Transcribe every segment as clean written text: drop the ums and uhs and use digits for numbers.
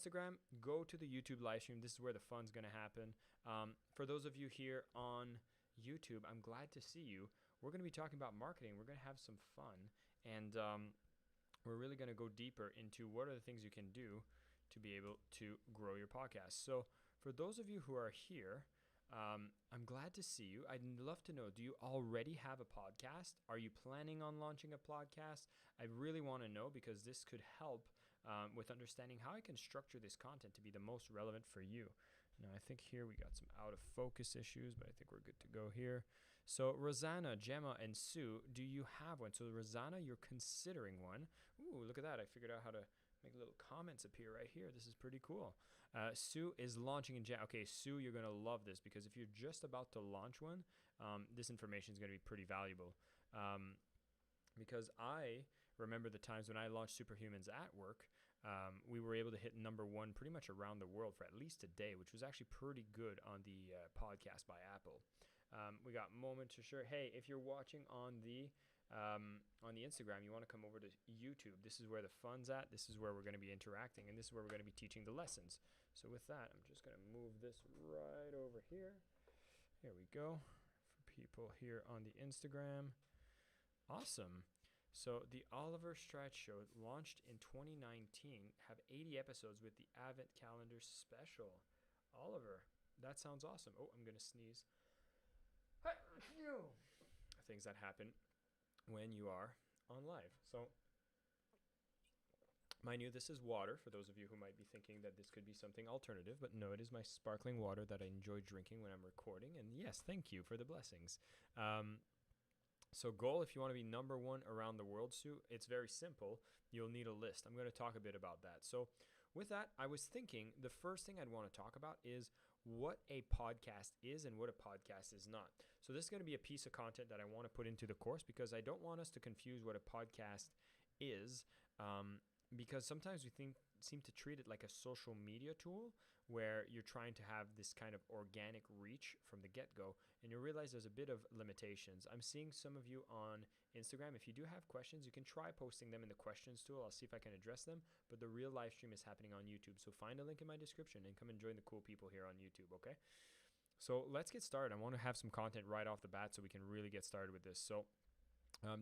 Instagram, go to the YouTube live stream. This is where the fun's going to happen. For those of you here on YouTube, I'm glad to see you. We're going to be talking about marketing. We're going to have some fun, and we're really going to go deeper into what are the things you can do to be able to grow your podcast. So for those of you who are here, I'm glad to see you. I'd love to know, do you already have a podcast? Are you planning on launching a podcast? I really want to know, because this could help with understanding how I can structure this content to be the most relevant for you. Now, I think here we got some out of focus issues, but I think we're good to go here. So Rosanna, Gemma, and Sue, do you have one? So Rosanna, you're considering one. Ooh, look at that. I figured out how to make little comments appear right here. This is pretty cool. Sue is launching in January. Okay, Sue, you're going to love this, because if you're just about to launch one, this information is going to be pretty valuable. Because I remember the times when I launched Superhumans at work, we were able to hit #1 pretty much around the world for at least a day, which was actually pretty good on the podcast by Apple. We got Moment to Share. Hey, if you're watching on the Instagram, you want to come over to YouTube. This is where the fun's at. This is where we're going to be interacting, and this is where we're going to be teaching the lessons. So with that, I'm just going to move this right over here. Here we go. For people here on the Instagram. Awesome. So the Oliver Stratch Show launched in 2019, have 80 episodes with the Advent Calendar Special. Oliver, that sounds awesome. Oh, I'm going to sneeze. Things that happen when you are on live. So, mind you, this is water, for those of you who might be thinking that this could be something alternative, but no, it is my sparkling water that I enjoy drinking when I'm recording, and yes, thank you for the blessings. So goal, if you want to be #1 around the world, Sue, it's very simple. You'll need a list. I'm going to talk a bit about that. So with that, I was thinking the first thing I'd want to talk about is what a podcast is and what a podcast is not. So this is going to be a piece of content that I want to put into the course, because I don't want us to confuse what a podcast is, because sometimes we seem to treat it like a social media tool where you're trying to have this kind of organic reach from the get-go, and you realize there's a bit of limitations. I'm seeing some of you on Instagram. If you do have questions, you can try posting them in the questions tool. I'll see if I can address them, but the real live stream is happening on YouTube. So find a link in my description and come and join the cool people here on YouTube, okay? So let's get started. I want to have some content right off the bat so we can really get started with this. So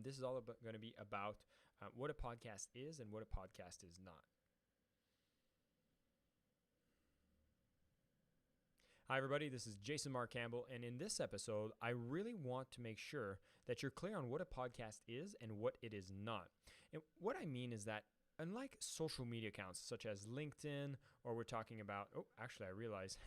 this is all going to be about what a podcast is and what a podcast is not. Hi, everybody. This is Jason Mark Campbell, and in this episode, I really want to make sure that you're clear on what a podcast is and what it is not. And what I mean is that unlike social media accounts such as LinkedIn, or we're talking about, oh, actually, I realize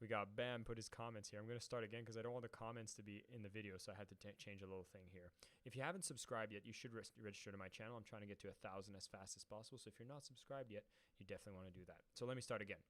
we got Bam put his comments here. I'm going to start again because I don't want the comments to be in the video, so I had to change a little thing here. If you haven't subscribed yet, you should register to my channel. I'm trying to get to 1,000 as fast as possible, so if you're not subscribed yet, you definitely want to do that. So let me start again.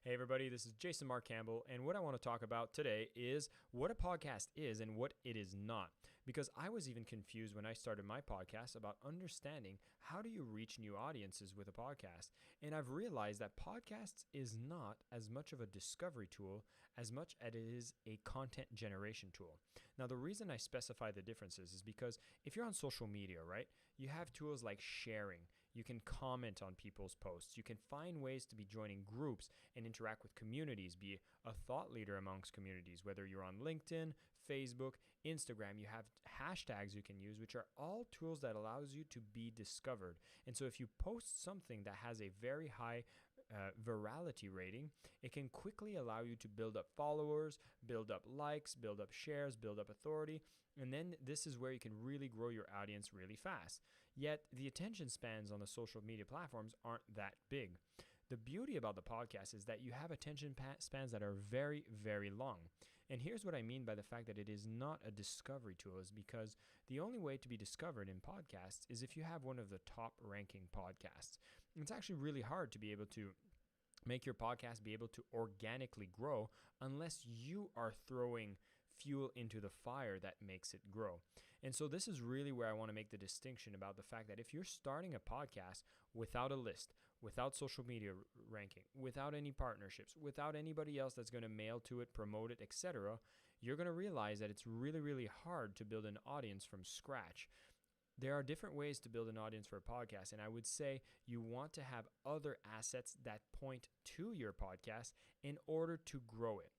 Hey everybody, this is Jason Mark Campbell, and what I want to talk about today is what a podcast is and what it is not. Because I was even confused when I started my podcast about understanding how do you reach new audiences with a podcast. And I've realized that podcasts is not as much of a discovery tool as much as it is a content generation tool. Now, the reason I specify the differences is because if you're on social media, right, you have tools like sharing. You can comment on people's posts. You can find ways to be joining groups and interact with communities, be a thought leader amongst communities, whether you're on LinkedIn, Facebook, Instagram. You have hashtags you can use, which are all tools that allows you to be discovered. And so if you post something that has a very high virality rating, it can quickly allow you to build up followers, build up likes, build up shares, build up authority, and then this is where you can really grow your audience really fast. Yet the attention spans on the social media platforms aren't that big. The beauty about the podcast is that you have attention spans that are very, very long. And here's what I mean by the fact that it is not a discovery tool, is because the only way to be discovered in podcasts is if you have one of the top ranking podcasts. It's actually really hard to be able to make your podcast be able to organically grow unless you are throwing fuel into the fire that makes it grow. And so this is really where I want to make the distinction about the fact that if you're starting a podcast without a list, without social media ranking, without any partnerships, without anybody else that's going to mail to it, promote it, etc., you're going to realize that it's really, really hard to build an audience from scratch. there are different ways to build an audience for a podcast, and I would say you want to have other assets that point to your podcast in order to grow it.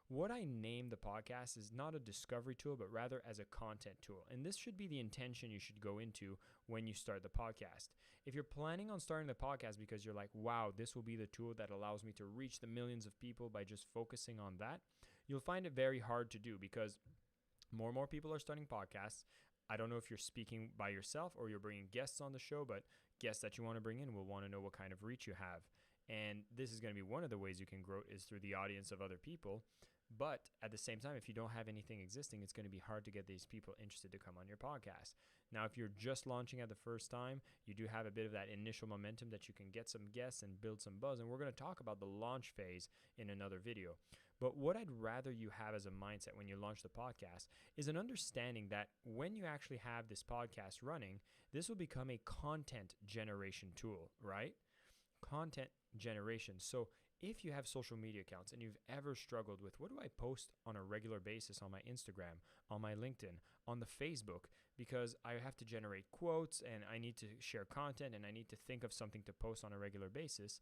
What I name the podcast is not a discovery tool, but rather as a content tool. And this should be the intention you should go into when you start the podcast. If you're planning on starting the podcast because you're like, wow, this will be the tool that allows me to reach the millions of people by just focusing on that, you'll find it very hard to do because more and more people are starting podcasts. I don't know if you're speaking by yourself or you're bringing guests on the show, but guests that you want to bring in will want to know what kind of reach you have. And this is going to be one of the ways you can grow is through the audience of other people. But at the same time, if you don't have anything existing, it's going to be hard to get these people interested to come on your podcast. Now, if you're just launching at the first time, you do have a bit of that initial momentum that you can get some guests and build some buzz. And we're going to talk about the launch phase in another video. But what I'd rather you have as a mindset when you launch the podcast is an understanding that when you actually have this podcast running, this will become a content generation tool, right? Content generation. So if you have social media accounts and you've ever struggled with what do I post on a regular basis on my Instagram, on my LinkedIn, on the Facebook, because I have to generate quotes and I need to share content and I need to think of something to post on a regular basis,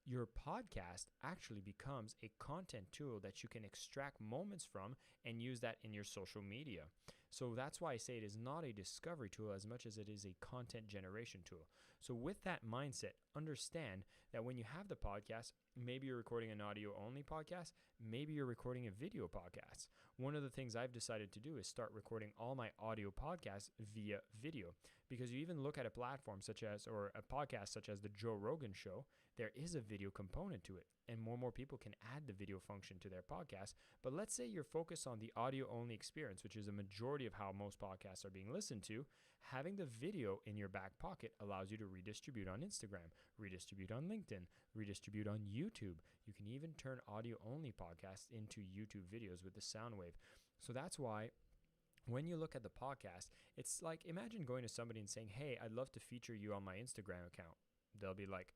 your podcast actually becomes a content tool that you can extract moments from and use that in your social media. So that's why I say it is not a discovery tool as much as it is a content generation tool. So with that mindset, understand that when you have the podcast, maybe you're recording an audio only podcast, maybe you're recording a video podcast. One of the things I've decided to do is start recording all my audio podcasts via video, because you even look at a platform such as, or a podcast such as the Joe Rogan Show, there is a video component to it, and more people can add the video function to their podcast. But let's say you're focused on the audio only experience, which is a majority of how most podcasts are being listened to. Having the video in your back pocket allows you to redistribute on Instagram, redistribute on LinkedIn, redistribute on YouTube. You can even turn audio only podcasts into YouTube videos with the sound wave. So that's why when you look at the podcast, it's like, imagine going to somebody and saying, hey, I'd love to feature you on my Instagram account. They'll be like,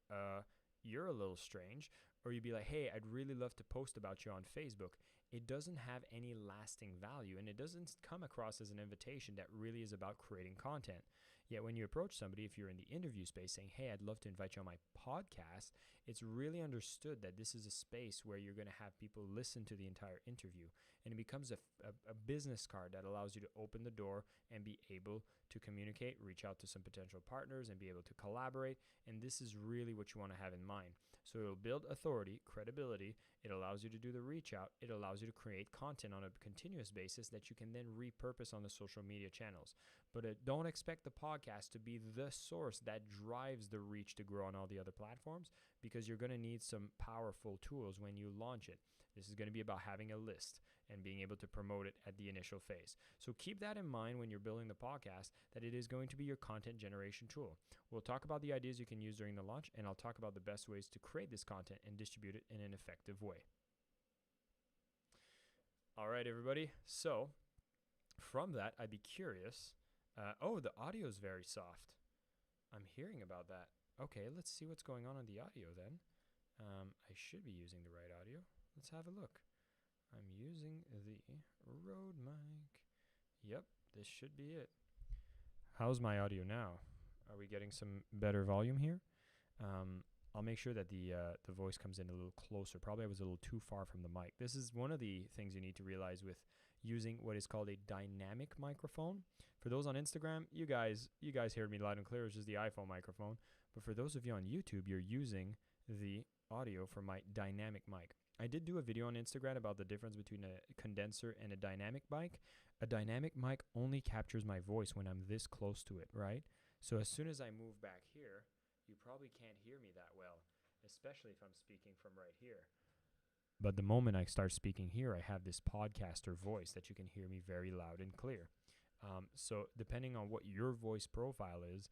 you're a little strange. Or you'd be like, hey, I'd really love to post about you on Facebook. It doesn't have any lasting value, and it doesn't come across as an invitation that really is about creating content. Yet when you approach somebody, if you're in the interview space saying, hey, I'd love to invite you on my podcast, it's really understood that this is a space where you're going to have people listen to the entire interview. And it becomes a business card that allows you to open the door and be able to communicate, reach out to some potential partners, and be able to collaborate. And this is really what you want to have in mind. So it'll build authority, credibility. It allows you to do the reach out. It allows you to create content on a continuous basis that you can then repurpose on the social media channels. But don't expect the podcast to be the source that drives the reach to grow on all the other platforms, because you're going to need some powerful tools when you launch it. This is going to be about having a list and being able to promote it at the initial phase. So keep that in mind when you're building the podcast, that it is going to be your content generation tool. We'll talk about the ideas you can use during the launch, and I'll talk about the best ways to create this content and distribute it in an effective way. All right, everybody. So from that, I'd be curious. Oh, the audio is very soft. I'm hearing about that. Okay, let's see what's going on the audio then. I should be using the right audio. Let's have a look. I'm using the Rode mic. Yep, this should be it. How's my audio now? Are we getting some better volume here? I'll make sure that the voice comes in a little closer. Probably I was a little too far from the mic. This is one of the things you need to realize with using what is called a dynamic microphone. For those on Instagram, you guys heard me loud and clear. It's just the iPhone microphone. But for those of you on YouTube, you're using the audio from my dynamic mic. I did do a video on Instagram about the difference between a condenser and a dynamic mic. A dynamic mic only captures my voice when I'm this close to it, right? So as soon as I move back here, you probably can't hear me that well, especially if I'm speaking from right here. But the moment I start speaking here, I have this podcaster voice that you can hear me very loud and clear. So depending on what your voice profile is,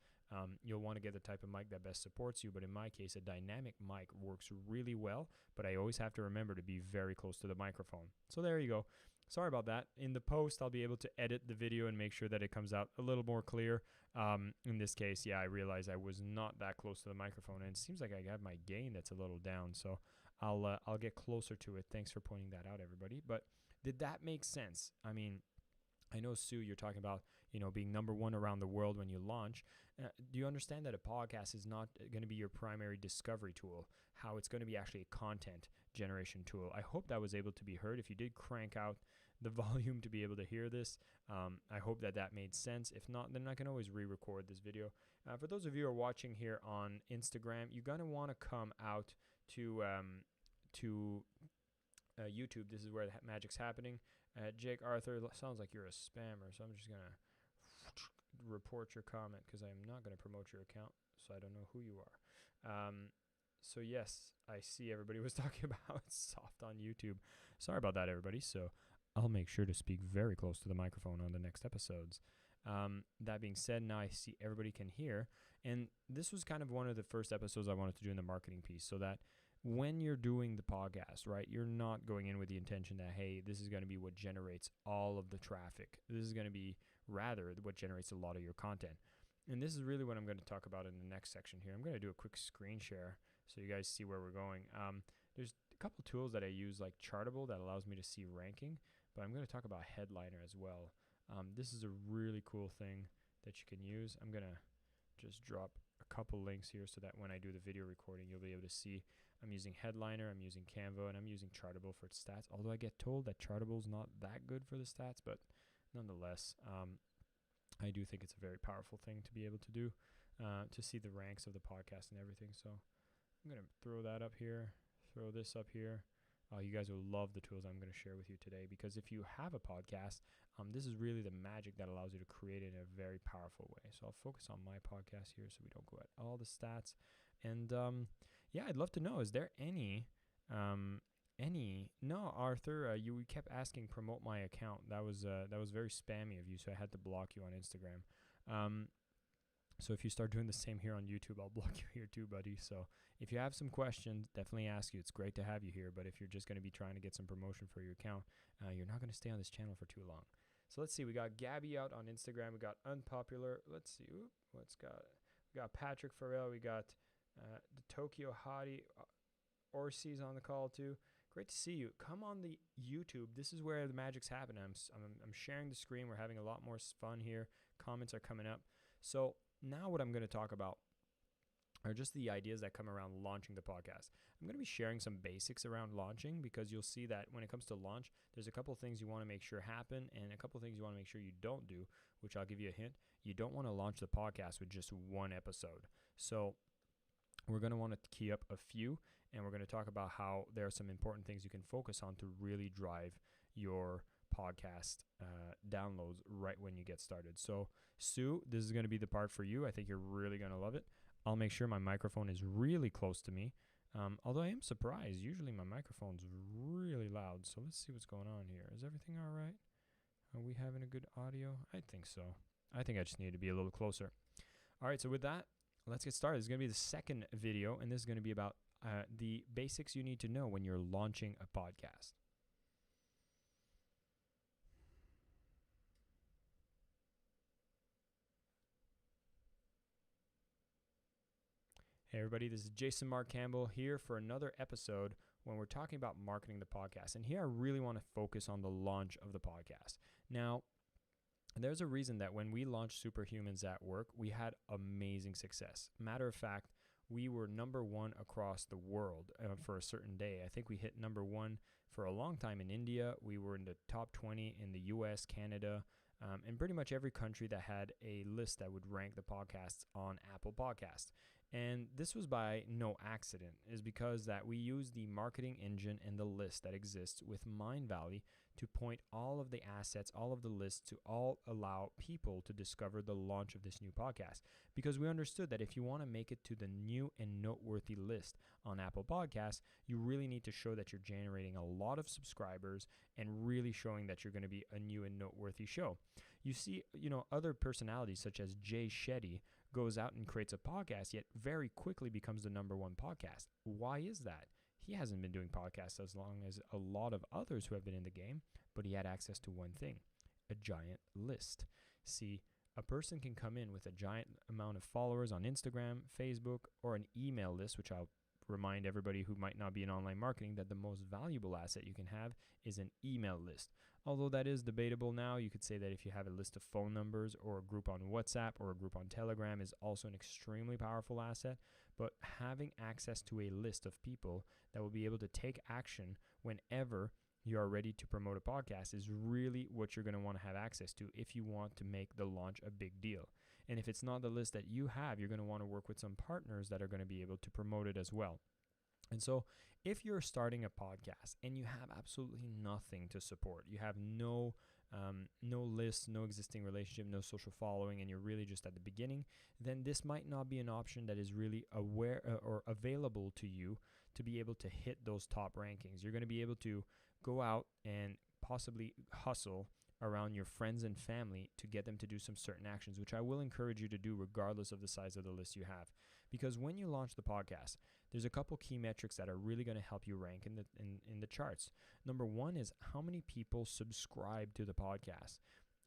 you'll want to get the type of mic that best supports you. But in my case, a dynamic mic works really well, but I always have to remember to be very close to the microphone. So there you go. Sorry about that. In the post, I'll be able to edit the video and make sure that it comes out a little more clear. In this case, yeah, I realized I was not that close to the microphone, and it seems like I have my gain that's a little down. So I'll get closer to it. Thanks for pointing that out, everybody. But did that make sense? I mean, I know, Sue, you're talking about being number one around the world when you launch. Do you understand that a podcast is not going to be your primary discovery tool? How it's going to be actually a content generation tool. I hope that was able to be heard. If you did crank out the volume to be able to hear this, I hope that made sense. If not, then I can always re-record this video. For those of you who are watching here on Instagram, you're going to want to come out to YouTube. This is where the magic's happening. Jake Arthur, sounds like you're a spammer, so I'm just going to report your comment because I'm not going to promote your account, so I don't know who you are. So yes, I see everybody was talking about soft on YouTube. Sorry about that, everybody. So I'll make sure to speak very close to the microphone on the next episodes. That being said, now I see everybody can hear. And this was kind of one of the first episodes I wanted to do in the marketing piece, so that when you're doing the podcast, right, you're not going in with the intention that, hey, this is going to be what generates all of the traffic. This is going to be rather what generates a lot of your content. And this is really what I'm going to talk about in the next section here. I'm going to do a quick screen share so you guys see where we're going. There's a couple tools that I use, like Chartable, that allows me to see ranking, but I'm going to talk about Headliner as well. This is a really cool thing that you can use. I'm going to just drop a couple links here so that when I do the video recording, you'll be able to see. I'm using Headliner, I'm using Canva, and I'm using Chartable for its stats, although I get told that Chartable is not that good for the stats, but nonetheless, I do think it's a very powerful thing to be able to do, to see the ranks of the podcast and everything. So I'm going to throw that up here, throw this up here. You guys will love the tools I'm going to share with you today, because if you have a podcast, this is really the magic that allows you to create it in a very powerful way. So I'll focus on my podcast here so we don't go at all the stats. And yeah, I'd love to know, is there no, Arthur, you kept asking promote my account. That was very spammy of you, so I had to block you on Instagram. So if you start doing the same here on YouTube, I'll block you here too, buddy. So if you have some questions, definitely ask you. It's great to have you here, but if you're just going to be trying to get some promotion for your account, you're not going to stay on this channel for too long. So let's see. We got Gabby out on Instagram. We got Unpopular. Let's see. We got Patrick Farrell. We got the Tokyo Hottie. Orsi's on the call too. Great to see you. Come on the YouTube. This is where the magic's happening. I'm sharing the screen. We're having a lot more fun here. Comments are coming up. So now what I'm going to talk about are just the ideas that come around launching the podcast. I'm going to be sharing some basics around launching, because you'll see that when it comes to launch, there's a couple of things you want to make sure happen and a couple of things you want to make sure you don't do, which I'll give you a hint. You don't want to launch the podcast with just one episode. So we're going to want to key up a few, and we're going to talk about how there are some important things you can focus on to really drive your podcast downloads right when you get started. So Sue, this is going to be the part for you. I think you're really going to love it. I'll make sure my microphone is really close to me. Although I am surprised. Usually my microphone's really loud. So let's see what's going on here. Is everything all right? Are we having a good audio? I think so. I think I just need to be a little closer. All right, so with that, let's get started. This is going to be the second video, and this is going to be about the basics you need to know when you're launching a podcast. Hey everybody, this is Jason Mark Campbell here for another episode when we're talking about marketing the podcast. And here I really want to focus on the launch of the podcast. Now, there's a reason that when we launched Superhumans at Work, we had amazing success. Matter of fact, we were number one across the world for a certain day. I think we hit number one for a long time in India. We were in the top 20 in the US, Canada, and pretty much every country that had a list that would rank the podcasts on Apple Podcasts. And this was by no accident, is because that we use the marketing engine and the list that exists with Mindvalley to point all of the assets, all of the lists, to all allow people to discover the launch of this new podcast. Because we understood that if you want to make it to the new and noteworthy list on Apple Podcasts, you really need to show that you're generating a lot of subscribers and really showing that you're going to be a new and noteworthy show. You see, other personalities such as Jay Shetty goes out and creates a podcast, yet very quickly becomes the number one podcast. Why is that? He hasn't been doing podcasts as long as a lot of others who have been in the game, but he had access to one thing, a giant list. See, a person can come in with a giant amount of followers on Instagram, Facebook, or an email list, which I'll remind everybody who might not be in online marketing that the most valuable asset you can have is an email list. Although that is debatable now, you could say that if you have a list of phone numbers or a group on WhatsApp or a group on Telegram is also an extremely powerful asset. But having access to a list of people that will be able to take action whenever you are ready to promote a podcast is really what you're going to want to have access to if you want to make the launch a big deal. And if it's not the list that you have, you're going to want to work with some partners that are going to be able to promote it as well. And so if you're starting a podcast and you have absolutely nothing to support, you have no list, no existing relationship, no social following, and you're really just at the beginning, then this might not be an option that is really aware or available to you to be able to hit those top rankings. You're going to be able to go out and possibly hustle around your friends and family to get them to do some certain actions, which I will encourage you to do regardless of the size of the list you have. Because when you launch the podcast, there's a couple key metrics that are really going to help you rank in the charts. Number one is how many people subscribe to the podcast.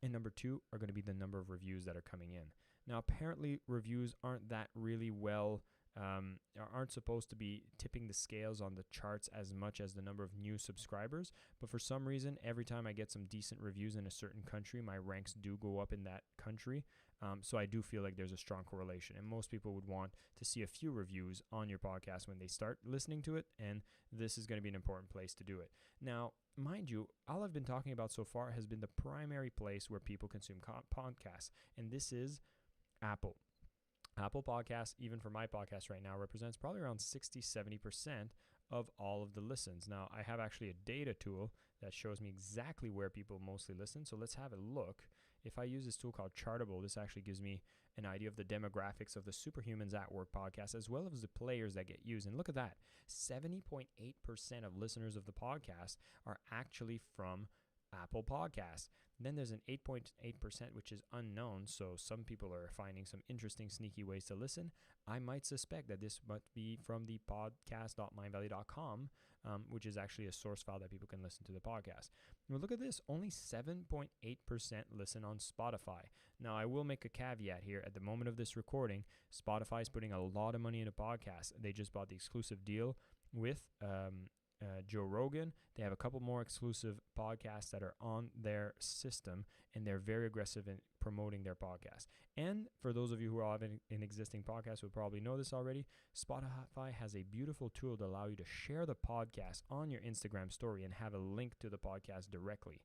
And number two are going to be the number of reviews that are coming in. Now, apparently reviews aren't that really aren't supposed to be tipping the scales on the charts as much as the number of new subscribers. But for some reason, every time I get some decent reviews in a certain country, my ranks do go up in that country. So I do feel like there's a strong correlation. And most people would want to see a few reviews on your podcast when they start listening to it. And this is going to be an important place to do it. Now, mind you, all I've been talking about so far has been the primary place where people consume podcasts. And this is Apple. Apple Podcasts, even for my podcast right now, represents probably around 60-70% of all of the listens. Now, I have actually a data tool that shows me exactly where people mostly listen. So let's have a look. If I use this tool called Chartable, this actually gives me an idea of the demographics of the Superhumans at Work podcast, as well as the players that get used. And look at that. 70.8% of listeners of the podcast are actually from Apple Podcasts. Then there's an 8.8%, which is unknown. So some people are finding some interesting, sneaky ways to listen. I might suspect that this might be from the podcast.mindvalley.com, which is actually a source file that people can listen to the podcast. Well, look at this. Only 7.8% listen on Spotify. Now, I will make a caveat here. At the moment of this recording, Spotify is putting a lot of money into podcasts. They just bought the exclusive deal with Joe Rogan. They have a couple more exclusive podcasts that are on their system, and they're very aggressive in promoting their podcast. And for those of you who are having an existing podcast will probably know this already, Spotify has a beautiful tool to allow you to share the podcast on your Instagram story and have a link to the podcast directly.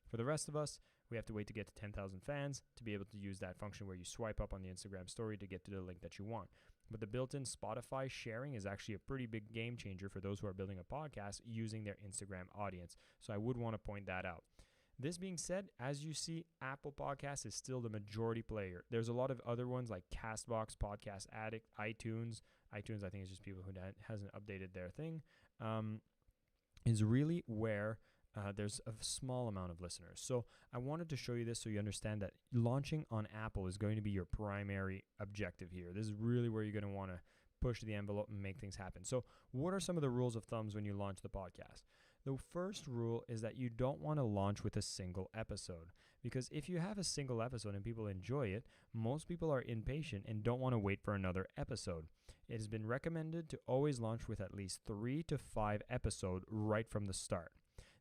For the rest of us, we have to wait to get to 10,000 fans to be able to use that function where you swipe up on the Instagram story to get to the link that you want. But the built-in Spotify sharing is actually a pretty big game changer for those who are building a podcast using their Instagram audience. So I would want to point that out. This being said, as you see, Apple Podcasts is still the majority player. There's a lot of other ones like Castbox, Podcast Addict, iTunes. iTunes, I think, is just people who hasn't updated their thing. Is really where there's a small amount of listeners. So I wanted to show you this so you understand that launching on Apple is going to be your primary objective here. This is really where you're going to want to push the envelope and make things happen. So what are some of the rules of thumbs when you launch the podcast? The first rule is that you don't want to launch with a single episode, because if you have a single episode and people enjoy it, most people are impatient and don't want to wait for another episode. It has been recommended to always launch with at least 3 to 5 episodes right from the start.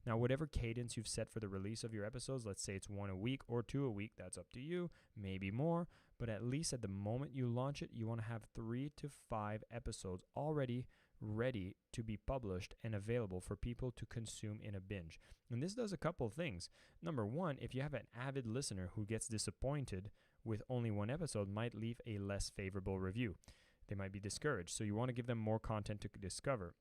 Now, whatever cadence you've set for the release of your episodes, let's say it's 1 a week or 2 a week, that's up to you, maybe more, but at least at the moment you launch it, you want to have 3 to 5 episodes already ready to be published and available for people to consume in a binge. And this does a couple of things. Number one, if you have an avid listener who gets disappointed with only 1 episode, might leave a less favorable review. They might be discouraged, so you want to give them more content to discover.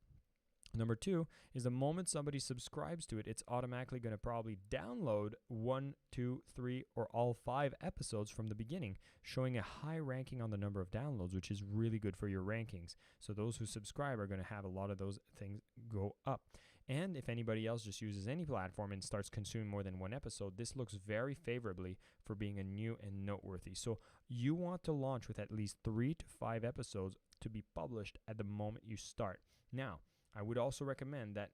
Number two is the moment somebody subscribes to it, it's automatically going to probably download 1, 2, 3, or all 5 episodes from the beginning, showing a high ranking on the number of downloads, which is really good for your rankings. So those who subscribe are going to have a lot of those things go up. And if anybody else just uses any platform and starts consuming more than 1 episode, this looks very favorably for being a new and noteworthy. So you want to launch with at least 3 to 5 episodes to be published at the moment you start. Now, I would also recommend that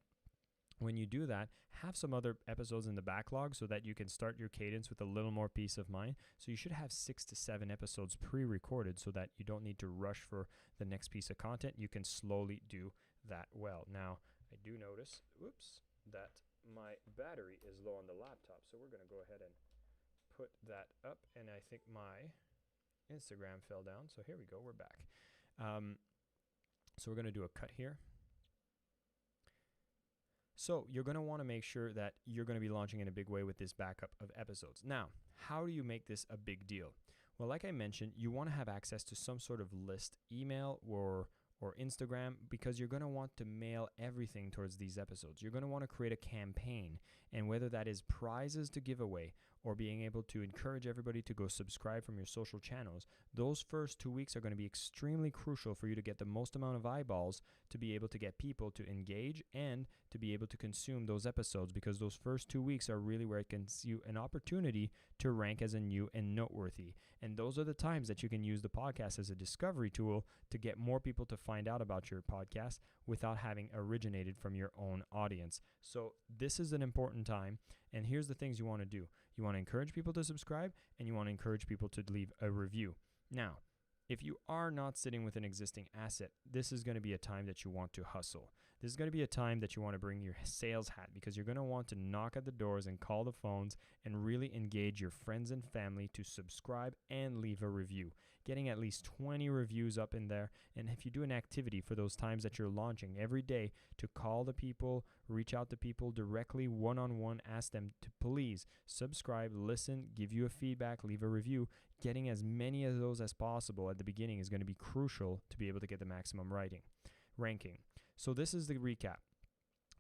when you do that, have some other episodes in the backlog so that you can start your cadence with a little more peace of mind. So you should have 6 to 7 episodes pre-recorded so that you don't need to rush for the next piece of content. You can slowly do that well. Now, I do notice, that my battery is low on the laptop. So we're going to go ahead and put that up. And I think my Instagram fell down. So here we go. We're back. So we're going to do a cut here. So you're going to want to make sure that you're going to be launching in a big way with this backup of episodes. Now, how do you make this a big deal? Well, like I mentioned, you want to have access to some sort of list, email or Instagram, because you're going to want to mail everything towards these episodes. You're going to want to create a campaign, and whether that is prizes to give away or being able to encourage everybody to go subscribe from your social channels, those first 2 weeks are going to be extremely crucial for you to get the most amount of eyeballs to be able to get people to engage and to be able to consume those episodes, because those first 2 weeks are really where it gives you an opportunity to rank as a new and noteworthy. And those are the times that you can use the podcast as a discovery tool to get more people to find out about your podcast without having originated from your own audience. So this is an important time. And here's the things you want to do. You want to encourage people to subscribe, and you want to encourage people to leave a review. Now, if you are not sitting with an existing asset, this is going to be a time that you want to hustle. This is going to be a time that you want to bring your sales hat, because you're going to want to knock at the doors and call the phones and really engage your friends and family to subscribe and leave a review. Getting at least 20 reviews up in there. And if you do an activity for those times that you're launching every day to call the people, reach out to people directly, one-on-one, ask them to please subscribe, listen, give you a feedback, leave a review. Getting as many of those as possible at the beginning is going to be crucial to be able to get the maximum ranking. So this is the recap.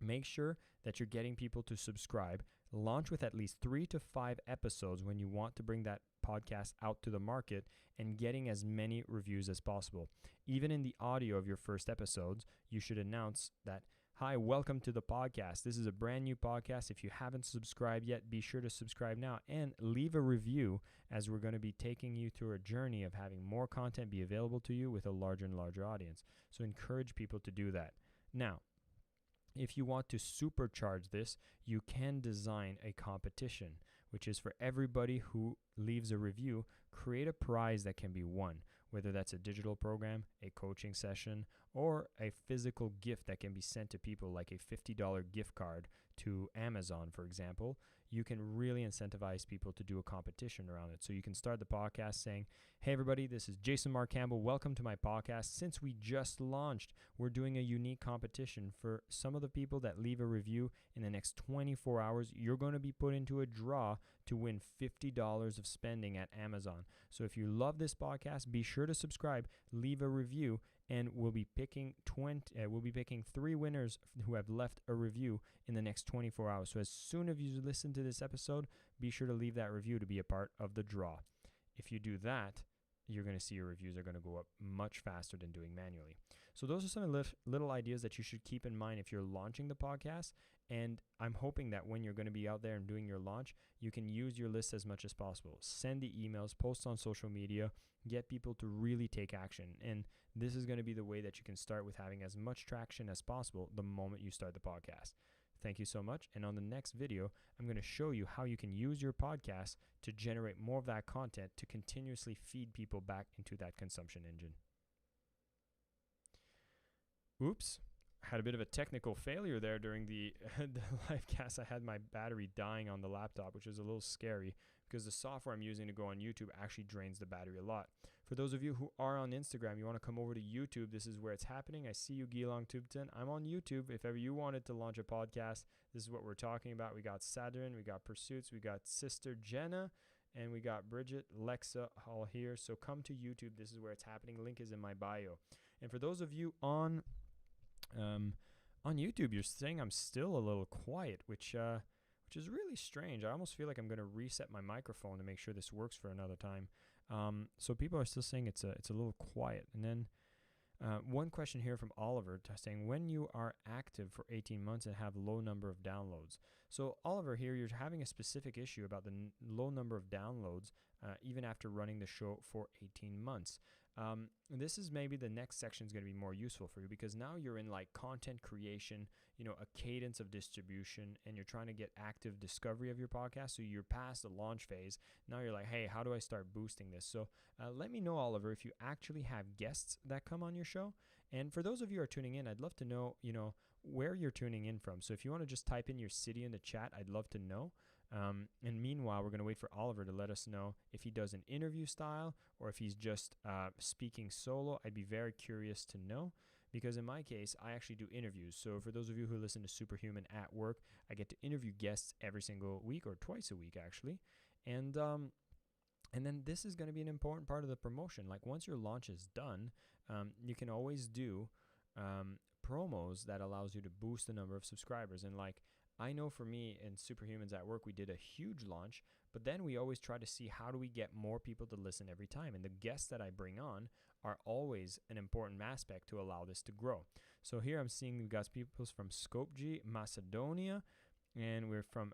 Make sure that you're getting people to subscribe. Launch with at least 3 to 5 episodes when you want to bring that podcast out to the market, and getting as many reviews as possible. Even in the audio of your first episodes, you should announce that, "Hi, welcome to the podcast. This is a brand new podcast. If you haven't subscribed yet, be sure to subscribe now and leave a review, as we're going to be taking you through a journey of having more content be available to you with a larger and larger audience." So encourage people to do that. Now, if you want to supercharge this, you can design a competition, which is for everybody who leaves a review, create a prize that can be won, whether that's a digital program, a coaching session, or a physical gift that can be sent to people, like a $50 gift card to Amazon, for example. You can really incentivize people to do a competition around it. So you can start the podcast saying, "Hey everybody, this is Jason Mark Campbell. Welcome to my podcast. Since we just launched, we're doing a unique competition for some of the people that leave a review in the next 24 hours. You're going to be put into a draw to win $50 of spending at Amazon. So if you love this podcast, be sure to subscribe, leave a review, and we'll be picking 3 winners who have left a review in the next 24 hours. So as soon as you listen to this episode, be sure to leave that review to be a part of the draw. If you do that, you're going to see your reviews are going to go up much faster than doing manually. So those are some little ideas that you should keep in mind if you're launching the podcast. And I'm hoping that when you're going to be out there and doing your launch, you can use your list as much as possible. Send the emails, post on social media, get people to really take action. And this is going to be the way that you can start with having as much traction as possible the moment you start the podcast. Thank you so much. And on the next video, I'm going to show you how you can use your podcast to generate more of that content to continuously feed people back into that consumption engine. Oops. Had a bit of a technical failure there during the live cast. I had my battery dying on the laptop, which is a little scary because the software I'm using to go on YouTube actually drains the battery a lot. For those of you who are on Instagram, you want to come over to YouTube. This is where it's happening. I see you, Gilong Tubton. I'm on YouTube. If ever you wanted to launch a podcast, this is what we're talking about. We got Saturn, we got Pursuits, we got Sister Jenna, and we got Bridget, Lexa all here. So come to YouTube. This is where it's happening. Link is in my bio. And for those of you on YouTube, you're saying I'm still a little quiet, which is really strange. I almost feel like I'm going to reset my microphone to make sure this works for another time. So people are still saying it's a little quiet. And then one question here from Oliver saying, when you are active for 18 months and have low number of downloads. So Oliver, here you're having a specific issue about the low number of downloads even after running the show for 18 months. This is maybe the next section is going to be more useful for you, because now you're in like content creation, a cadence of distribution, and you're trying to get active discovery of your podcast. So you're past the launch phase. Now you're like, hey, how do I start boosting this? So let me know, Oliver, if you actually have guests that come on your show. And for those of you who are tuning in, I'd love to know, where you're tuning in from. So if you want to just type in your city in the chat, I'd love to know. And meanwhile, we're going to wait for Oliver to let us know if he does an interview style or if he's just speaking solo. I'd be very curious to know, because in my case, I actually do interviews. So for those of you who listen to Superhuman at work, I get to interview guests every single week, or twice a week actually. And then this is going to be an important part of the promotion. Like once your launch is done, you can always do promos that allows you to boost the number of subscribers. And like, I know for me in Superhumans at Work, we did a huge launch, but then we always try to see how do we get more people to listen every time. And the guests that I bring on are always an important aspect to allow this to grow. So here I'm seeing we've got people from Skopje, Macedonia, and we're from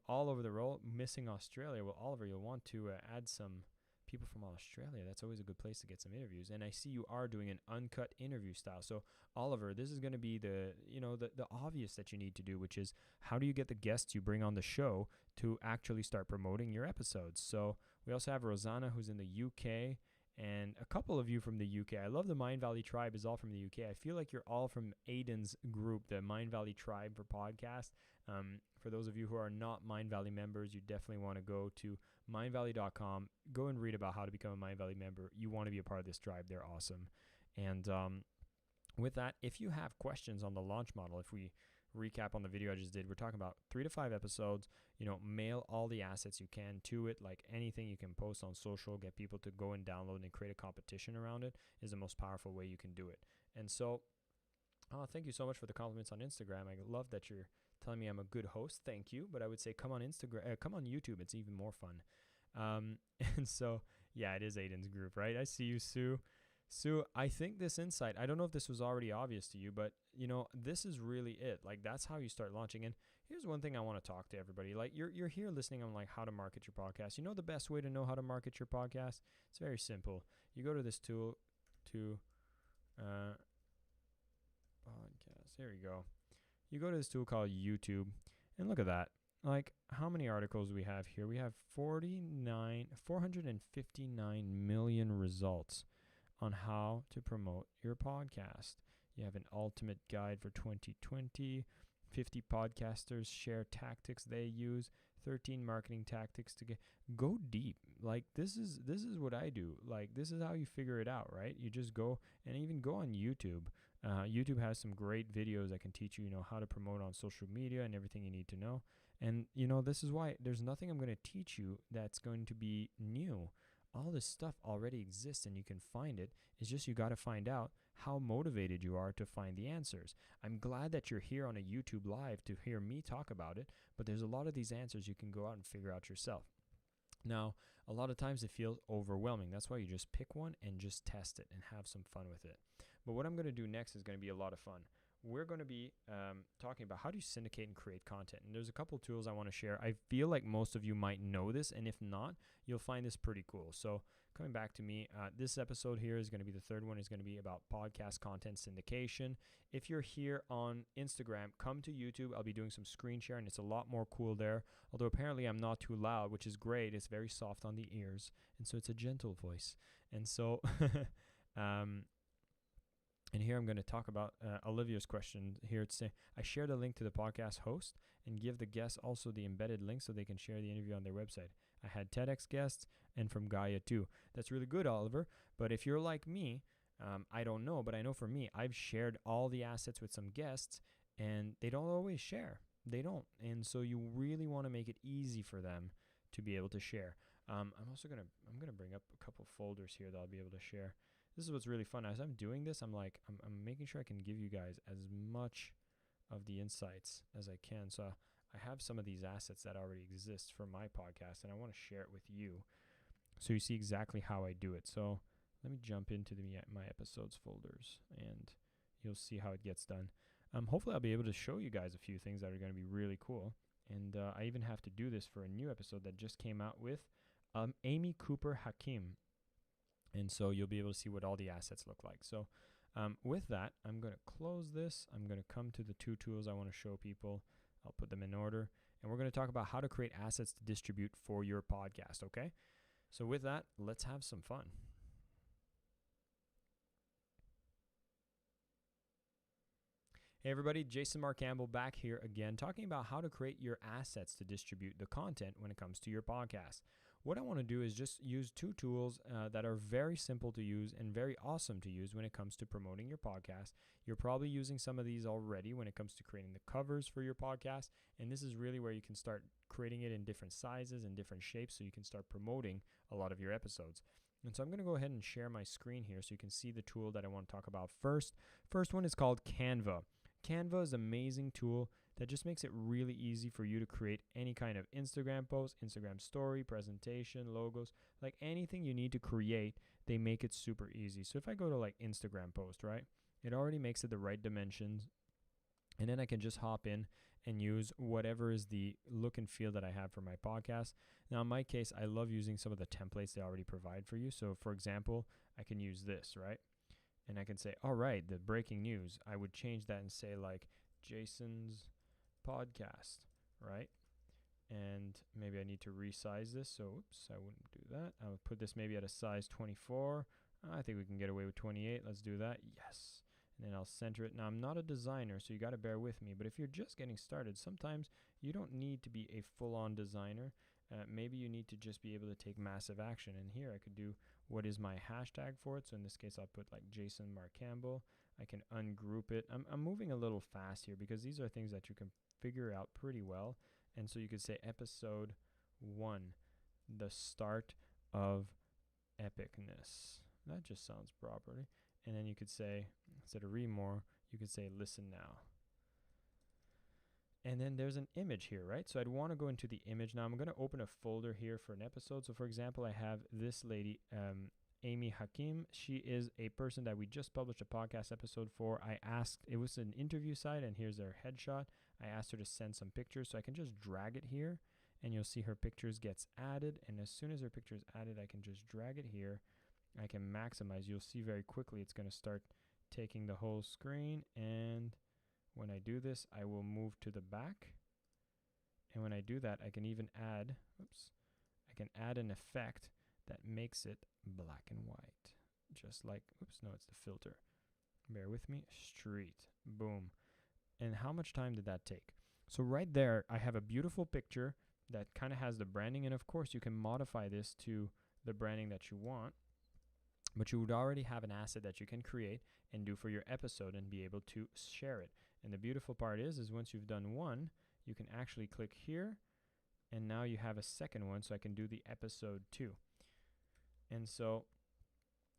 all over the world, missing Australia. Well, Oliver, you'll want to add some people from Australia. That's always a good place to get some interviews. And I see you are doing an uncut interview style. So Oliver, this is going to be the obvious that you need to do, which is how do you get the guests you bring on the show to actually start promoting your episodes? So we also have Rosanna, who's in the UK, and a couple of you from the UK. I love the Mind Valley Tribe is all from the UK. I feel like you're all from Aiden's group, the Mind Valley Tribe for podcast. For those of you who are not Mind Valley members, you definitely want to go to mindvalley.com. Go and read about how to become a Mind Valley member. You want to be a part of this tribe. They're awesome. And with that, if you have questions on the launch model, if we recap on the video I just did, we're talking about 3 to 5 episodes. Mail all the assets you can to it. Like anything you can post on social, get people to go and download and create a competition around it is the most powerful way you can do it. And so thank you so much for the compliments on Instagram. I love that you're telling me I'm a good host. Thank you. But I would say come on Instagram, come on YouTube. It's even more fun. And so, yeah, it is Aiden's group, right? I see you, Sue. Sue, I think this insight, I don't know if this was already obvious to you, but, this is really it. Like, that's how you start launching. And here's one thing I want to talk to everybody. Like, you're here listening on, like, how to market your podcast. The best way to know how to market your podcast? It's very simple. You go to this tool to podcast. There we go. You go to this tool called YouTube, and look at that. Like, how many articles we have here? We have 459 million results on how to promote your podcast. You have an ultimate guide for 2020, 50 podcasters share tactics they use, 13 marketing tactics to go deep. Like, this is what I do. Like, this is how you figure it out, right? You just go and even go on YouTube. YouTube has some great videos that can teach you, how to promote on social media and everything you need to know. And, this is why there's nothing I'm going to teach you that's going to be new. All this stuff already exists and you can find it. It's just you got to find out how motivated you are to find the answers. I'm glad that you're here on a YouTube live to hear me talk about it, but there's a lot of these answers you can go out and figure out yourself. Now, a lot of times it feels overwhelming. That's why you just pick one and just test it and have some fun with it. But what I'm going to do next is going to be a lot of fun. We're going to be talking about how do you syndicate and create content. And there's a couple tools I want to share. I feel like most of you might know this, and if not, you'll find this pretty cool. So coming back to me, this episode here is going to be the third one, is going to be about podcast content syndication. If you're here on Instagram, come to YouTube. I'll be doing some screen sharing. It's a lot more cool there, although apparently I'm not too loud, which is great. It's very soft on the ears, and so it's a gentle voice. And so and here I'm going to talk about Olivia's question here. It's saying, I share the link to the podcast host and give the guests also the embedded link so they can share the interview on their website. I had TEDx guests and from Gaia too. That's really good, Oliver. But if you're like me, I don't know, but I know for me, I've shared all the assets with some guests and they don't always share. They don't. And so you really want to make it easy for them to be able to share. I'm going to bring up a couple folders here that I'll be able to share. This is what's really fun. As I'm doing this, I'm making sure I can give you guys as much of the insights as I can. So I have some of these assets that already exist for my podcast, and I want to share it with you so you see exactly how I do it. So let me jump into my episodes folders, and you'll see how it gets done. Hopefully I'll be able to show you guys a few things that are going to be really cool. And I even have to do this for a new episode that just came out with Amy Cooper Hakim. And so you'll be able to see what all the assets look like. So with that, I'm going to close this. I'm going to come to the 2 tools I want to show people. I'll put them in order. And we're going to talk about how to create assets to distribute for your podcast, okay? So with that, let's have some fun. Hey everybody, Jason Mark Campbell back here again, talking about how to create your assets to distribute the content when it comes to your podcast. What I want to do is just use 2 tools that are very simple to use and very awesome to use when it comes to promoting your podcast. You're probably using some of these already when it comes to creating the covers for your podcast, and this is really where you can start creating it in different sizes and different shapes so you can start promoting a lot of your episodes. And so I'm going to go ahead and share my screen here so you can see the tool that I want to talk about first. First one is called Canva. Canva is an amazing tool that just makes it really easy for you to create any kind of Instagram post, Instagram story, presentation, logos, like anything you need to create, they make it super easy. So if I go to like Instagram post, right, it already makes it the right dimensions. And then I can just hop in and use whatever is the look and feel that I have for my podcast. Now, in my case, I love using some of the templates they already provide for you. So for example, I can use this, right? And I can say, all right, the breaking news. I would change that and say like Jason's podcast, right? And maybe I need to resize this. So, oops, I wouldn't do that. I would put this maybe at a size 24. I think we can get away with 28. Let's do that. Yes. And then I'll center it. Now, I'm not a designer, so you got to bear with me. But if you're just getting started, sometimes you don't need to be a full-on designer. Maybe you need to just be able to take massive action. And here I could do what is my hashtag for it. So in this case, I'll put like Jason Mark Campbell. I can ungroup it. I'm moving a little fast here because these are things that you can figure out pretty well. And so you could say episode 1, the start of epicness. That just sounds properly. And then you could say, instead of read more, you could say listen now. And then there's an image here, right? So I'd want to go into the image. Now I'm going to open a folder here for an episode. So for example, I have this lady, Amy Hakim. She is a person that we just published a podcast episode for. I asked, it was an interview site, and here's their headshot. I asked her to send some pictures, so I can just drag it here, and you'll see her pictures gets added. And as soon as her picture is added, I can just drag it here. I can maximize. You'll see very quickly it's going to start taking the whole screen, and when I do this, I will move to the back. And when I do that, I can even add, I can add an effect that makes it black and white. Just like, it's the filter. Bear with me. Street. Boom. And how much time did that take? So right there, I have a beautiful picture that kind of has the branding. And of course, you can modify this to the branding that you want. But you would already have an asset that you can create and do for your episode and be able to share it. And the beautiful part is once you've done one, you can actually click here, and now you have a second one, so I can do the episode 2. And so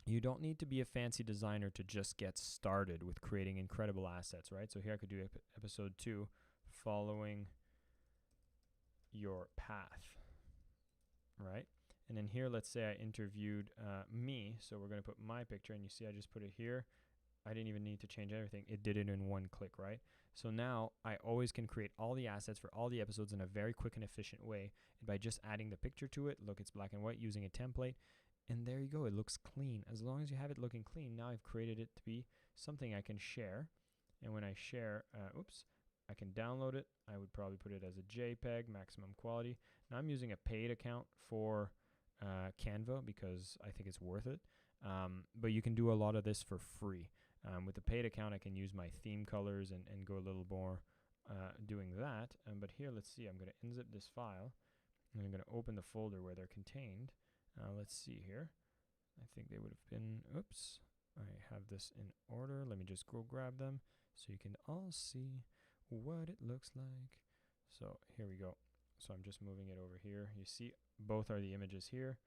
you don't need to be a fancy designer to just get started with creating incredible assets, right? So here I could do episode 2, following your path, right? And then here, let's say I interviewed me, so we're going to put my picture, and you see I just put it here. I didn't even need to change everything. It did it in one click, right? So now I always can create all the assets for all the episodes in a very quick and efficient way. And by just adding the picture to it, look, it's black and white using a template. And there you go. It looks clean. As long as you have it looking clean, now I've created it to be something I can share. And when I share, I can download it. I would probably put it as a JPEG, maximum quality. Now I'm using a paid account for Canva because I think it's worth it. But you can do a lot of this for free. With the paid account, I can use my theme colors and go a little more doing that. But here, let's see. I'm going to unzip this file, and I'm going to open the folder where they're contained. Let's see here. I think they would have been, I have this in order. Let me just go grab them so you can all see what it looks like. So here we go. So I'm just moving it over here. You see, both are the images here.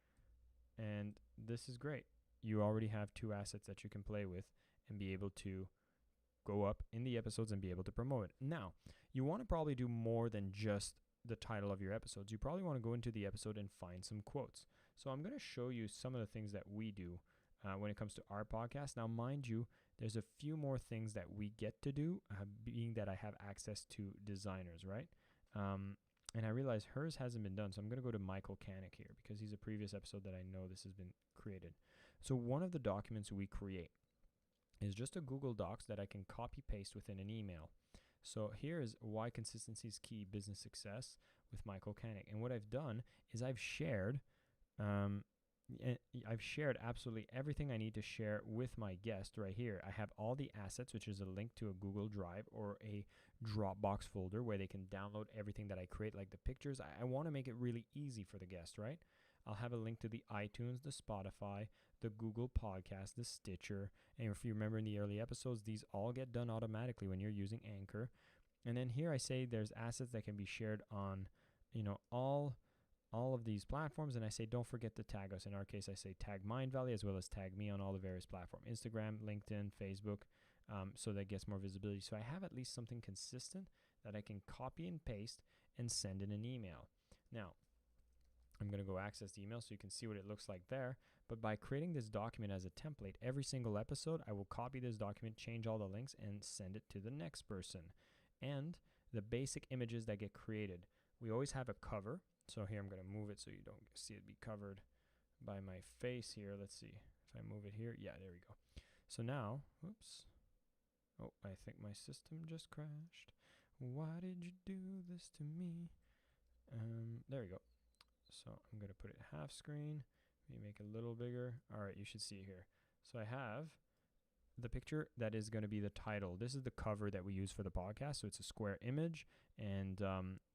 And this is great. You already have 2 assets that you can play with and be able to go up in the episodes and be able to promote it. Now, you want to probably do more than just the title of your episodes. You probably want to go into the episode and find some quotes. So I'm going to show you some of the things that we do when it comes to our podcast. Now, mind you, there's a few more things that we get to do, being that I have access to designers, right? And I realize hers hasn't been done, so I'm going to go to Michael Canick here because he's a previous episode that I know this has been created. So one of the documents we create is just a Google Docs that I can copy paste within an email. So here is why consistency is key business success with Michael Canik. And what I've done is I've shared absolutely everything I need to share with my guest right here. I have all the assets, which is a link to a Google Drive or a Dropbox folder where they can download everything that I create, like the pictures. I want to make it really easy for the guest, right? I'll have a link to the iTunes, the Spotify, the Google Podcast, the Stitcher. And if you remember in the early episodes, these all get done automatically when you're using Anchor. And then here I say there's assets that can be shared on, all of these platforms. And I say, don't forget to tag us. In our case, I say tag Mindvalley as well as tag me on all the various platforms, Instagram, LinkedIn, Facebook, so that gets more visibility. So I have at least something consistent that I can copy and paste and send in an email. Now, I'm going to go access the email so you can see what it looks like there. But by creating this document as a template, every single episode, I will copy this document, change all the links, and send it to the next person. And the basic images that get created. We always have a cover. So here I'm going to move it so you don't see it be covered by my face here. Let's see if I move it here. Yeah, there we go. So now, whoops. Oh, I think my system just crashed. Why did you do this to me? There we go. So I'm going to put it half screen. Maybe make it a little bigger. All right, you should see here. So I have the picture that is going to be the title. This is the cover that we use for the podcast. So it's a square image, and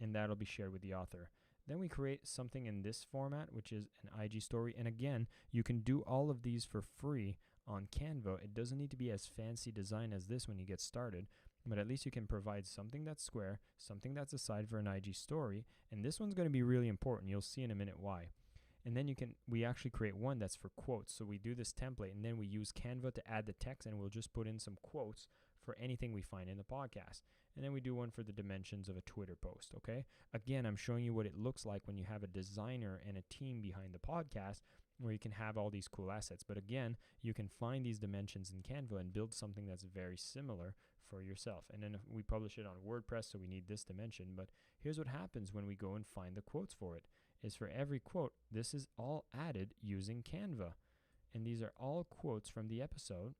that'll be shared with the author. Then we create something in this format, which is an IG story. And again, you can do all of these for free on Canva. It doesn't need to be as fancy design as this when you get started, but at least you can provide something that's square, something that's a side for an IG story. And this one's going to be really important. You'll see in a minute why. And then we actually create one that's for quotes. So we do this template, and then we use Canva to add the text, and we'll just put in some quotes for anything we find in the podcast. And then we do one for the dimensions of a Twitter post, okay? Again, I'm showing you what it looks like when you have a designer and a team behind the podcast where you can have all these cool assets. But again, you can find these dimensions in Canva and build something that's very similar for yourself. And then we publish it on WordPress, so we need this dimension. But here's what happens when we go and find the quotes for it. Is for every quote, this is all added using Canva. And these are all quotes from the episode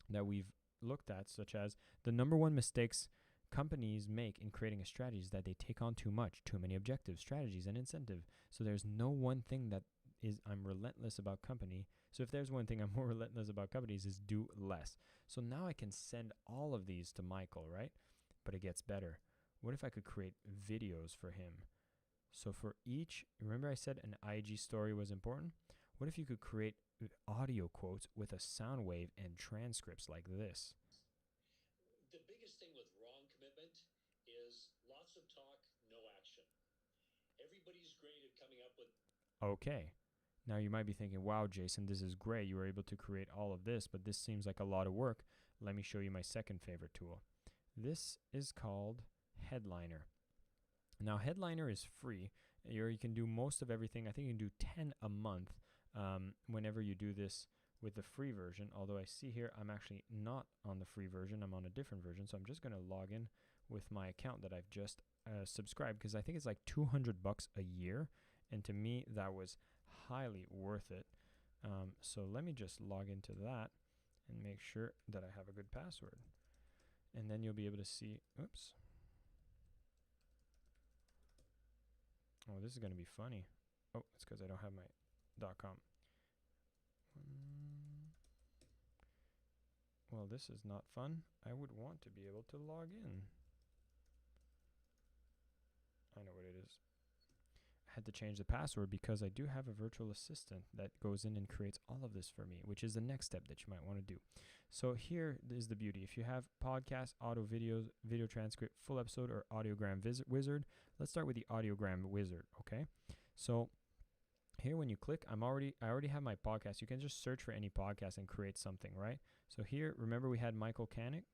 that we've looked at, such as the number one mistakes companies make in creating a strategy is that they take on too much, too many objectives, strategies, and incentive. So there's no one thing that is I'm relentless about company. So if there's one thing I'm more relentless about companies is do less. So now I can send all of these to Michael, right? But it gets better. What if I could create videos for him? So for each, remember I said an IG story was important? What if you could create audio quotes with a sound wave and transcripts like this? The biggest thing with wrong commitment is lots of talk, no action. Everybody's great at coming up with... Okay. Now you might be thinking, wow, Jason, this is great. You were able to create all of this, but this seems like a lot of work. Let me show you my second favorite tool. This is called Headliner. Now, Headliner is free. You can do most of everything. I think you can do 10 a month whenever you do this with the free version. Although I see here I'm actually not on the free version. I'm on a different version. So I'm just going to log in with my account that I've just subscribed, because I think it's like $200 a year. And to me, that was highly worth it. So let me just log into that and make sure that I have a good password. And then you'll be able to see, oops. Oh, this is going to be funny. Oh, it's because I don't have my .com. Well, this is not fun. I would want to be able to log in. I know what it is. I had to change the password because I do have a virtual assistant that goes in and creates all of this for me, which is the next step that you might want to do. So here is the beauty. If you have podcast, auto videos, video transcript, full episode, or audiogram wizard, let's start with the audiogram wizard, okay? So here when you click, I already have my podcast. You can just search for any podcast and create something, right? So here, remember we had Michael Canik?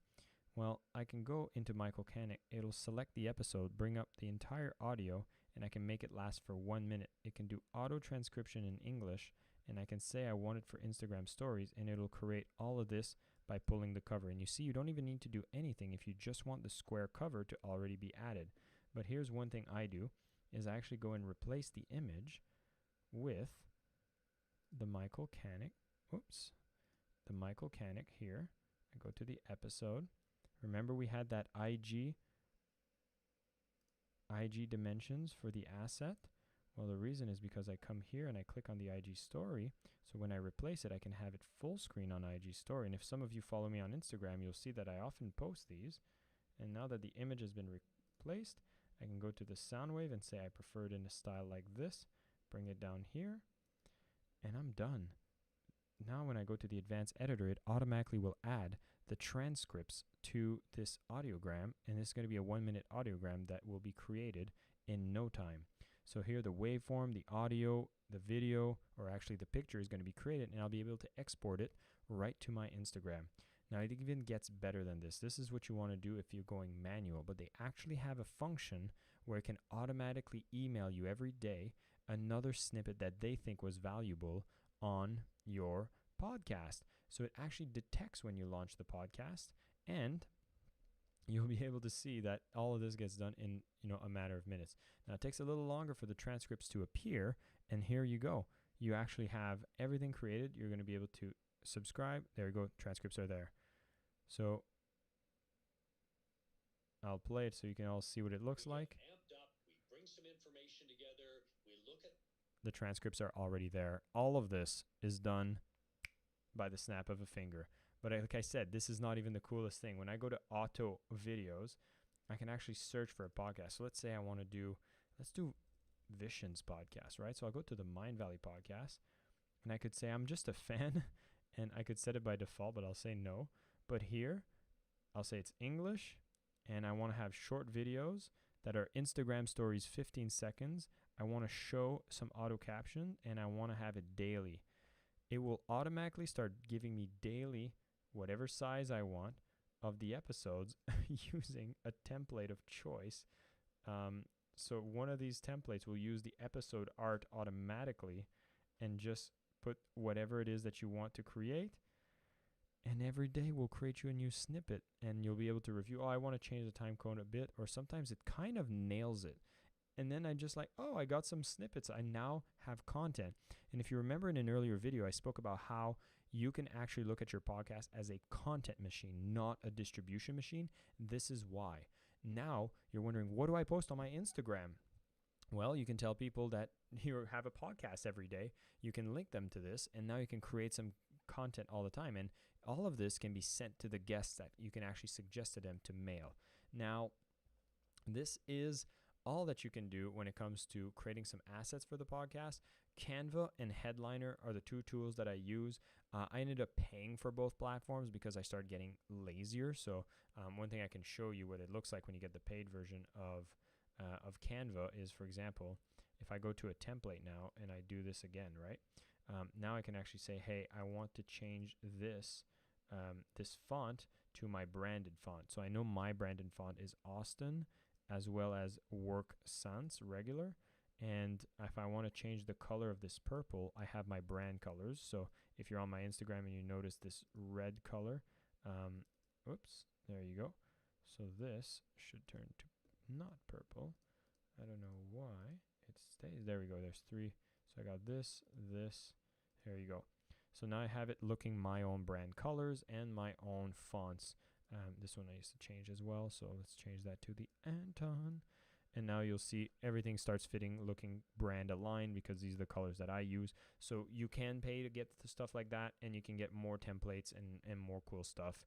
Well, I can go into Michael Canik. It'll select the episode, bring up the entire audio, and I can make it last for 1 minute. It can do auto transcription in English, and I can say I want it for Instagram stories, and it'll create all of this by pulling the cover. And you see, you don't even need to do anything if you just want the square cover to already be added. But here's one thing I do, is I actually go and replace the image with the Michael Canik oops, the Michael Canick here. I go to the episode. Remember we had that IG dimensions for the asset? Well, the reason is because I come here and I click on the IG story. So when I replace it, I can have it full screen on IG story. And if some of you follow me on Instagram, you'll see that I often post these. And now that the image has been replaced, I can go to the sound wave and say I prefer it in a style like this. Bring it down here. And I'm done. Now when I go to the advanced editor, it automatically will add the transcripts to this audiogram. And this is going to be a 1-minute audiogram that will be created in no time. So here the waveform, the audio, the video, or actually the picture is going to be created, and I'll be able to export it right to my Instagram. Now it even gets better than this. This is what you want to do if you're going manual, but they actually have a function where it can automatically email you every day another snippet that they think was valuable on your podcast. So it actually detects when you launch the podcast, and you'll be able to see that all of this gets done in a matter of minutes. Now it takes a little longer for the transcripts to appear, and here you go. You actually have everything created. You're going to be able to subscribe. There you go. Transcripts are there. So I'll play it so you can all see what it looks like. Amped up, we bring some information together, we look at the transcripts are already there. All of this is done by the snap of a finger. But like I said, this is not even the coolest thing. When I go to auto videos, I can actually search for a podcast. So let's say I want to do, let's do Vishen's podcast, right? So I'll go to the Mindvalley podcast, and I could say I'm just a fan, and I could set it by default, but I'll say no. But here, I'll say it's English, and I want to have short videos that are Instagram stories, 15 seconds. I want to show some auto caption, and I want to have it daily. It will automatically start giving me daily, whatever size I want, of the episodes using a template of choice. So one of these templates will use the episode art automatically and just put whatever it is that you want to create. And every day we'll create you a new snippet, and you'll be able to review, oh, I want to change the time code a bit, or sometimes it kind of nails it. And then I just like, oh, I got some snippets. I now have content. And if you remember in an earlier video, I spoke about how you can actually look at your podcast as a content machine, not a distribution machine. This is why. Now you're wondering, what do I post on my Instagram? Well, you can tell people that you have a podcast every day. You can link them to this, and now you can create some content all the time. And all of this can be sent to the guests that you can actually suggest to them to mail. Now, this is all that you can do when it comes to creating some assets for the podcast. Canva and Headliner are the two tools that I use. I ended up paying for both platforms because I started getting lazier. So one thing I can show you what it looks like when you get the paid version of Canva is, for example, if I go to a template now and I do this again, right? Now I can actually say, hey, I want to change this this font to my branded font. So I know my branded font is Austin, as well as Work Sans regular. And if I want to change the color of this purple, I have my brand colors. So if you're on my Instagram and you notice this red color, oops, there you go. So this should turn to not purple. I don't know why it stays. There we go. There's 3. So I got this, there you go. So now I have it looking my own brand colors and my own fonts. This one I used to change as well. So let's change that to the Anton. And now you'll see everything starts fitting, looking brand aligned, because these are the colors that I use. So you can pay to get the stuff like that, and you can get more templates and more cool stuff.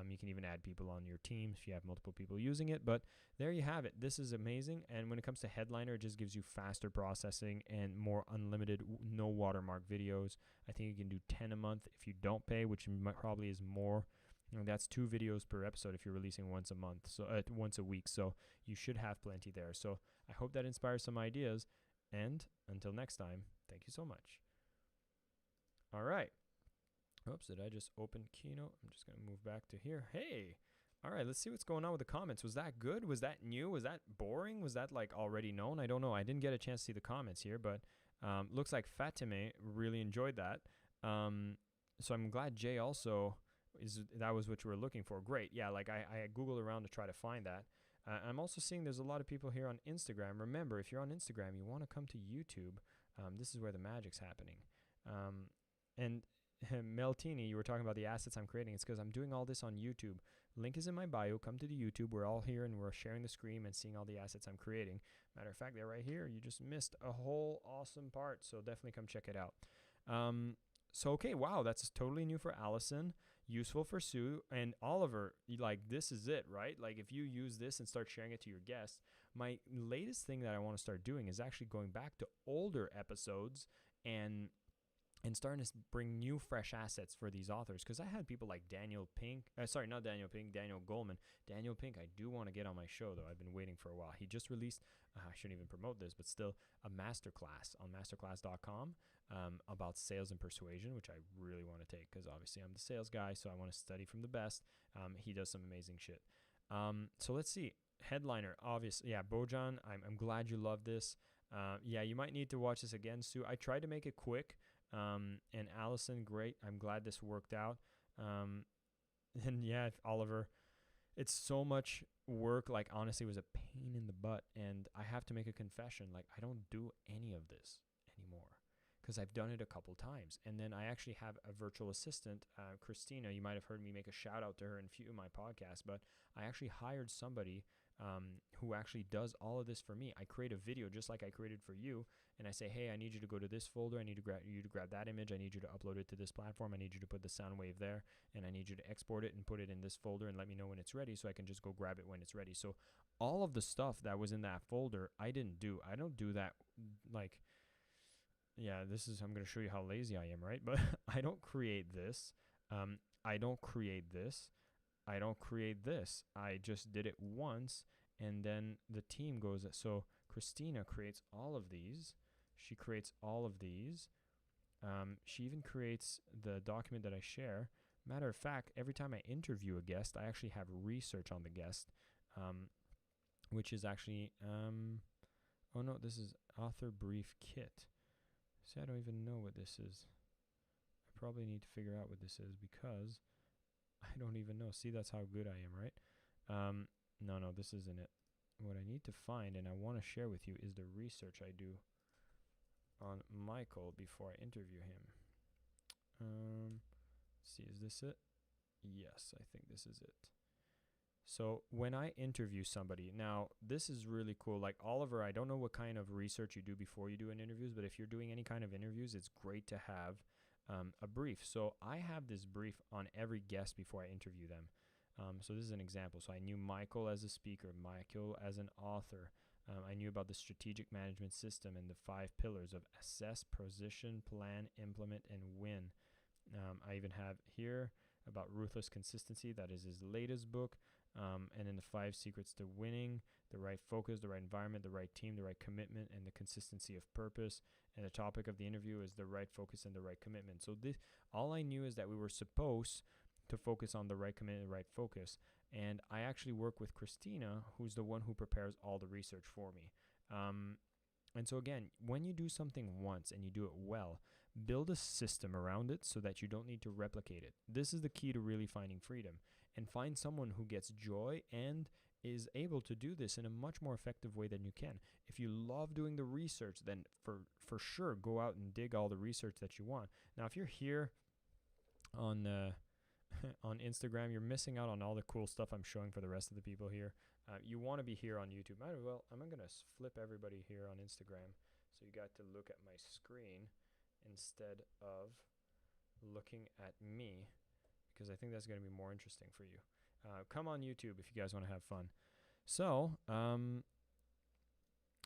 You can even add people on your team if you have multiple people using it. But there you have it. This is amazing. And when it comes to Headliner, it just gives you faster processing and more unlimited, no watermark videos. I think you can do 10 a month if you don't pay, which probably is more. That's 2 videos per episode if you're releasing once a month, so once a week. So you should have plenty there. So I hope that inspires some ideas. And until next time, thank you so much. All right. Oops, did I just open Keynote? I'm just going to move back to here. Hey. All right, let's see what's going on with the comments. Was that good? Was that new? Was that boring? Was that like already known? I don't know. I didn't get a chance to see the comments here, but looks like Fatime really enjoyed that. So I'm glad Jay also... that was what you were looking for. Great. Yeah, like I Googled around to try to find that. I'm also seeing there's a lot of people here on Instagram. Remember, if you're on Instagram, you want to come to YouTube. This is where the magic's happening. And Meltini, you were talking about the assets I'm creating. It's because I'm doing all this on YouTube. Link is in my bio. Come to the YouTube. We're all here and we're sharing the screen and seeing all the assets I'm creating. Matter of fact, they're right here. You just missed a whole awesome part. So definitely come check it out. Okay, wow, that's totally new for Allison, useful for Sue, and Oliver. Like, this is it, right? Like, if you use this and start sharing it to your guests, my latest thing that I want to start doing is actually going back to older episodes and starting to bring new, fresh assets for these authors. Because I had people like Daniel Pink. Not Daniel Pink, Daniel Goleman. Daniel Pink, I do want to get on my show, though. I've been waiting for a while. He just released, I shouldn't even promote this, but still, a masterclass on masterclass.com about sales and persuasion, which I really want to take because obviously I'm the sales guy, so I want to study from the best. He does some amazing shit. So let's see. Headliner, obviously. Yeah, Bojan, I'm glad you love this. Yeah, you might need to watch this again, Sue. I tried to make it quick. And Allison, great. I'm glad this worked out. And yeah, Oliver, it's so much work. Like, honestly, it was a pain in the butt. And I have to make a confession. Like, I don't do any of this anymore because I've done it a couple times. And then I actually have a virtual assistant, Christina. You might have heard me make a shout out to her in a few of my podcasts, but I actually hired somebody who actually does all of this for me. I create a video just like I created for you, and I say, hey, I need you to go to this folder. I need you to grab that image. I need you to upload it to this platform. I need you to put the sound wave there, and I need you to export it and put it in this folder and let me know when it's ready so I can just go grab it when it's ready. So all of the stuff that was in that folder, I didn't do. I don't do that. Like, yeah, I'm going to show you how lazy I am, right? But I don't create this. I don't create this. I don't create this. I just did it once, and then the team goes. So Christina creates all of these. She creates all of these. She even creates the document that I share. Matter of fact, every time I interview a guest, I actually have research on the guest, which is actually, oh no, this is author brief kit. See, I don't even know what this is. I probably need to figure out what this is because I don't even know. See, that's how good I am, right? No, this isn't it. What I need to find and I want to share with you is the research I do on Michael before I interview him. Let's see, is this it? Yes, I think this is it. So when I interview somebody, now this is really cool. Like Oliver, I don't know what kind of research you do before you do an interviews, but if you're doing any kind of interviews, it's great to have a brief. So I have this brief on every guest before I interview them. So this is an example. So I knew Michael as a speaker, Michael as an author. I knew about the strategic management system and the 5 pillars of assess, position, plan, implement, and win. I even have here about ruthless consistency. That is his latest book. And then the 5 secrets to winning, the right focus, the right environment, the right team, the right commitment, and the consistency of purpose. And the topic of the interview is the right focus and the right commitment. So this, all I knew is that we were supposed to focus on the right commitment, the right focus. And I actually work with Christina, who's the one who prepares all the research for me. And so again, when you do something once and you do it well, build a system around it so that you don't need to replicate it. This is the key to really finding freedom. And find someone who gets joy and is able to do this in a much more effective way than you can. If you love doing the research, then for sure, go out and dig all the research that you want. Now, if you're here on on Instagram, you're missing out on all the cool stuff I'm showing for the rest of the people here. You want to be here on YouTube. Might as well, I'm going to flip everybody here on Instagram so you got to look at my screen instead of looking at me, because I think that's going to be more interesting for you. Come on YouTube if you guys want to have fun. So,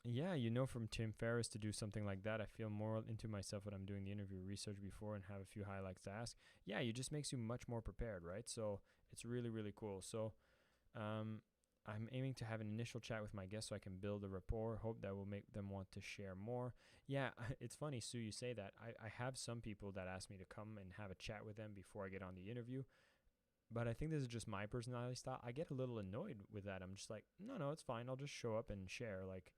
yeah, you know, from Tim Ferriss to do something like that, I feel more into myself when I'm doing the interview research before and have a few highlights to ask. Yeah, it just makes you much more prepared, right? So it's really, really cool. So I'm aiming to have an initial chat with my guests so I can build a rapport. Hope that will make them want to share more. Yeah, it's funny, Sue, you say that. I have some people that ask me to come and have a chat with them before I get on the interview. But I think this is just my personality style. I get a little annoyed with that. I'm just like, no, it's fine. I'll just show up and share. Like,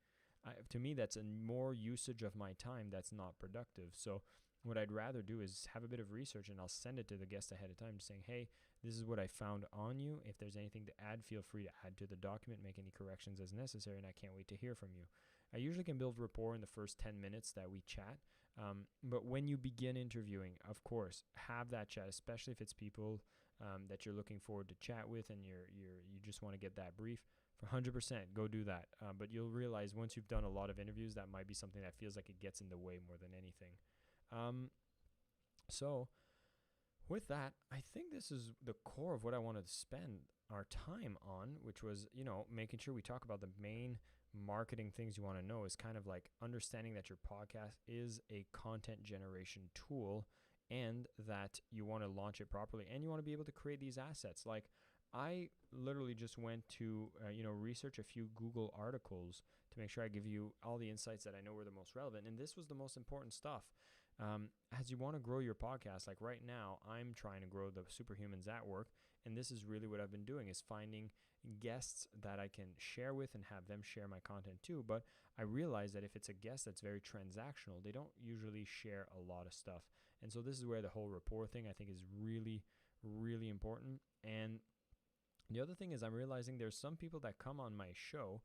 to me, that's a more usage of my time that's not productive. So what I'd rather do is have a bit of research, and I'll send it to the guest ahead of time just saying, hey, this is what I found on you. If there's anything to add, feel free to add to the document, make any corrections as necessary, and I can't wait to hear from you. I usually can build rapport in the first 10 minutes that we chat. But when you begin interviewing, of course, have that chat, especially if it's people that you're looking forward to chat with, and you just want to get that brief. For 100%, go do that. But you'll realize once you've done a lot of interviews, that might be something that feels like it gets in the way more than anything. So with that, I think this is the core of what I wanted to spend our time on, which was, making sure we talk about the main marketing things you want to know. Is kind of like understanding that your podcast is a content generation tool, and that you want to launch it properly, and you want to be able to create these assets. Like, I literally just went to, research a few Google articles to make sure I give you all the insights that I know were the most relevant. And this was the most important stuff. As you want to grow your podcast, like right now, I'm trying to grow the Superhumans at Work. And this is really what I've been doing, is finding guests that I can share with and have them share my content too. But I realize that if it's a guest that's very transactional, they don't usually share a lot of stuff. And so this is where the whole rapport thing, I think, is really, really important. And the other thing is, I'm realizing there's some people that come on my show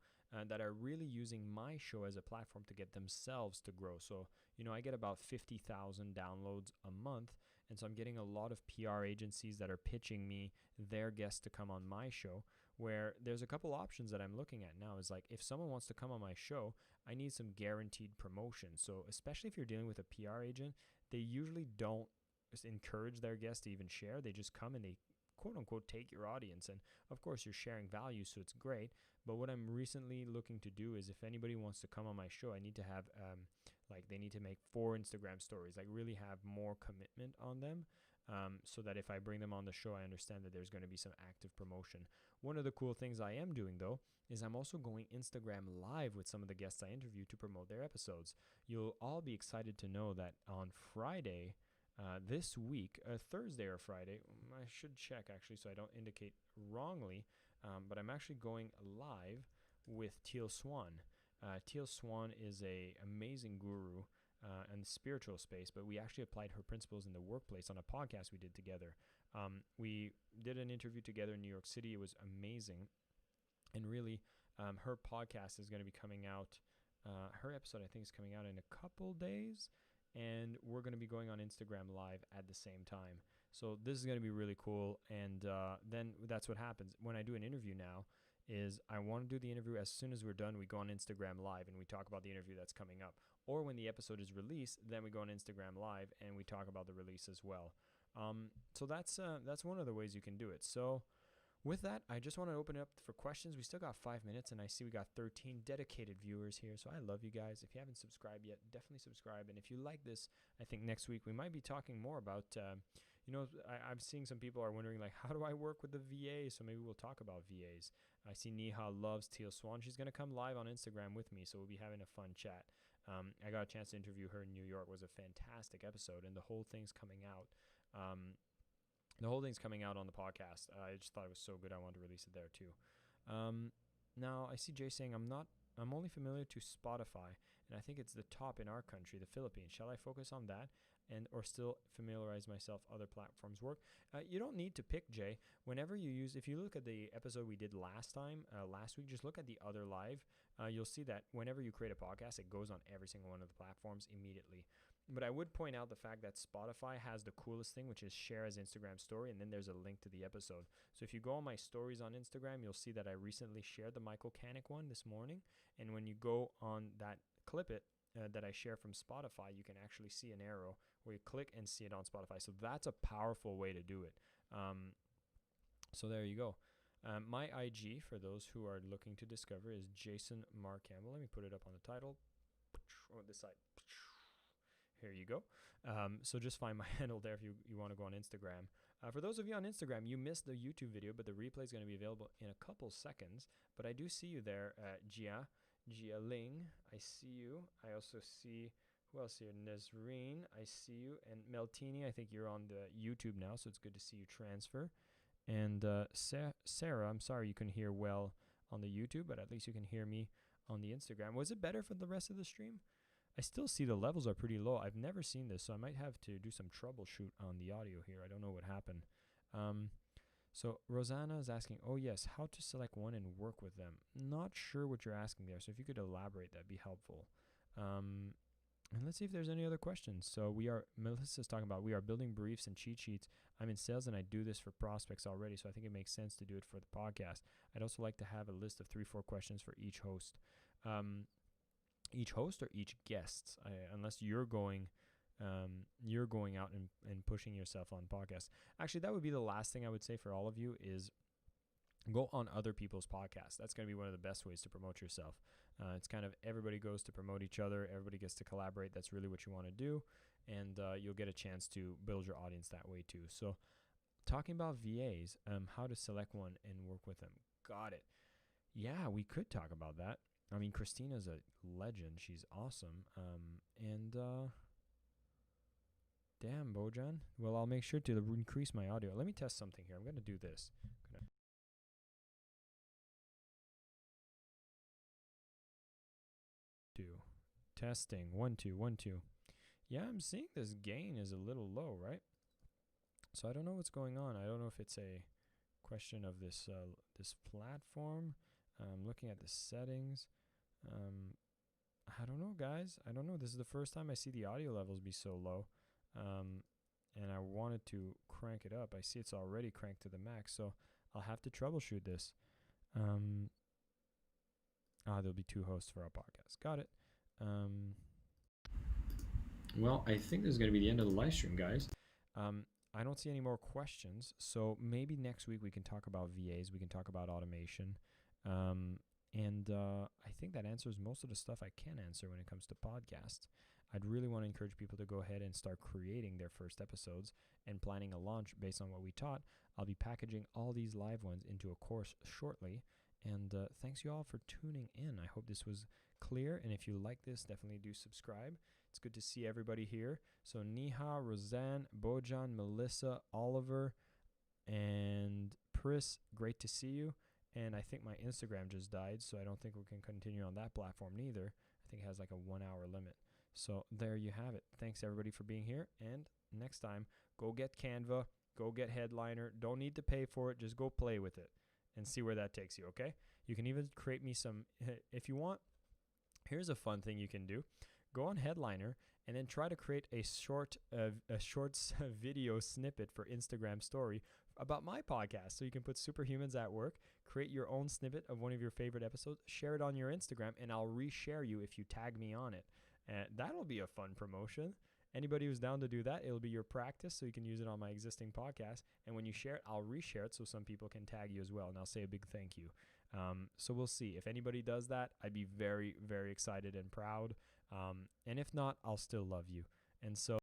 that are really using my show as a platform to get themselves to grow. So, I get about 50,000 downloads a month. And so I'm getting a lot of PR agencies that are pitching me their guests to come on my show, where there's a couple options that I'm looking at now. Is like, if someone wants to come on my show, I need some guaranteed promotion. So especially if you're dealing with a PR agent, they usually don't encourage their guests to even share. They just come and they quote unquote take your audience. And of course you're sharing value, so it's great. But what I'm recently looking to do is, if anybody wants to come on my show, I need to have they need to make 4 Instagram stories, like really have more commitment on them, so that if I bring them on the show, I understand that there's going to be some active promotion. One of the cool things I am doing, though, is I'm also going Instagram live with some of the guests I interview to promote their episodes. You'll all be excited to know that on Friday, this week, Thursday or Friday, I should check actually so I don't indicate wrongly, but I'm actually going live with Teal Swan. Teal Swan is a amazing guru in the spiritual space, but we actually applied her principles in the workplace on a podcast we did together. We did an interview together in New York City. It was amazing. And really, her podcast is going to be coming out. Her episode, I think, is coming out in a couple days. And we're going to be going on Instagram live at the same time. So this is going to be really cool. And then that's what happens. When I do an interview now, is I want to do the interview as soon as we're done, we go on Instagram live and we talk about the interview that's coming up. Or when the episode is released, then we go on Instagram live and we talk about the release as well. So that's one of the ways you can do it. So with that, I just want to open it up for questions. We still got 5 minutes, and I see we got 13 dedicated viewers here. So I love you guys. If you haven't subscribed yet, definitely subscribe. And if you like this, I think next week we might be talking more about, I'm seeing some people are wondering, like, how do I work with the VA? So maybe we'll talk about VAs. I see Neha loves Teal Swan. She's going to come live on Instagram with me, so we'll be having a fun chat. I got a chance to interview her in New York. It was a fantastic episode, and the whole thing's coming out. The whole thing's coming out on the podcast. I just thought it was so good, I wanted to release it there too. Now I see Jay saying, I'm only familiar to Spotify, and I think it's the top in our country, the Philippines. Shall I focus on that or still familiarize myself other platforms work? You don't need to pick, Jay. Whenever you use, if you look at the episode we did last week, just look at the other live. You'll see that whenever you create a podcast, it goes on every single one of the platforms immediately. But I would point out the fact that Spotify has the coolest thing, which is share as Instagram story, and then there's a link to the episode. So if you go on my stories on Instagram, you'll see that I recently shared the Michael Canick one this morning. And when you go on that, clip it, that I share from Spotify, you can actually see an arrow where you click and see it on Spotify. So that's a powerful way to do it. So there you go. My IG, for those who are looking to discover, is Jason Mark Campbell. Let me put it up on the title. On this side. Here you go. So just find my handle there if you want to go on Instagram. For those of you on Instagram, you missed the YouTube video, but the replay is going to be available in a couple seconds. But I do see you there, Gia Ling. I see you. I also see, who else here? Nazreen, I see you. And Meltini, I think you're on the YouTube now, so it's good to see you transfer. And Sarah, I'm sorry you couldn't hear well on the YouTube, but at least you can hear me on the Instagram. Was it better for the rest of the stream? I still see the levels are pretty low. I've never seen this, so I might have to do some troubleshoot on the audio here. I don't know what happened. So Rosanna is asking, oh yes, how to select one and work with them. Not sure what you're asking there, so if you could elaborate, that'd be helpful. And let's see if there's any other questions. So Melissa's talking about, we are building briefs and cheat sheets. I'm in sales and I do this for prospects already, so I think it makes sense to do it for the podcast. I'd also like to have a list of 3-4 questions for each host. Each host or each guest, unless you're going out and pushing yourself on podcasts. Actually, that would be the last thing I would say for all of you is go on other people's podcasts. That's going to be one of the best ways to promote yourself. It's kind of everybody goes to promote each other. Everybody gets to collaborate. That's really what you want to do. And you'll get a chance to build your audience that way too. So talking about VAs, how to select one and work with them. Got it. Yeah, we could talk about that. I mean, Christina's a legend. She's awesome. Damn, Bojan. Well, I'll make sure to increase my audio. Let me test something here. I'm going to do this. Testing. 1 2 1 2. Yeah, I'm seeing this gain is a little low, right? So I don't know what's going on. I don't know if it's a question of this this platform. I'm looking at the settings. I don't know, guys. I don't know. This is the first time I see the audio levels be so low. And I wanted to crank it up. I see it's already cranked to the max, so I'll have to troubleshoot this. There'll be 2 hosts for our podcast. Got it. Well, I think this is going to be the end of the live stream, guys. I don't see any more questions, so maybe next week we can talk about VAs. We can talk about automation. I think that answers most of the stuff I can answer when it comes to podcasts. I'd really want to encourage people to go ahead and start creating their first episodes and planning a launch based on what we taught. I'll be packaging all these live ones into a course shortly. And thanks you all for tuning in. I hope this was clear. And if you like this, definitely do subscribe. It's good to see everybody here. So Niha, Roseanne, Bojan, Melissa, Oliver, and Pris, great to see you. And I think my Instagram just died, so I don't think we can continue on that platform neither. I think it has like a 1-hour limit. So there you have it. Thanks everybody for being here. And next time, go get Canva, go get Headliner. Don't need to pay for it. Just go play with it and see where that takes you, okay? You can even create me some, if you want, here's a fun thing you can do. Go on Headliner and then try to create a short video snippet for Instagram story about my podcast. So you can put Superhumans at Work, create your own snippet of one of your favorite episodes, share it on your Instagram, and I'll reshare you if you tag me on it. And that'll be a fun promotion. Anybody who's down to do that, it'll be your practice, so you can use it on my existing podcast. And when you share it, I'll reshare it so some people can tag you as well, and I'll say a big thank you. So we'll see. If anybody does that, I'd be very, very excited and proud. And if not, I'll still love you. And so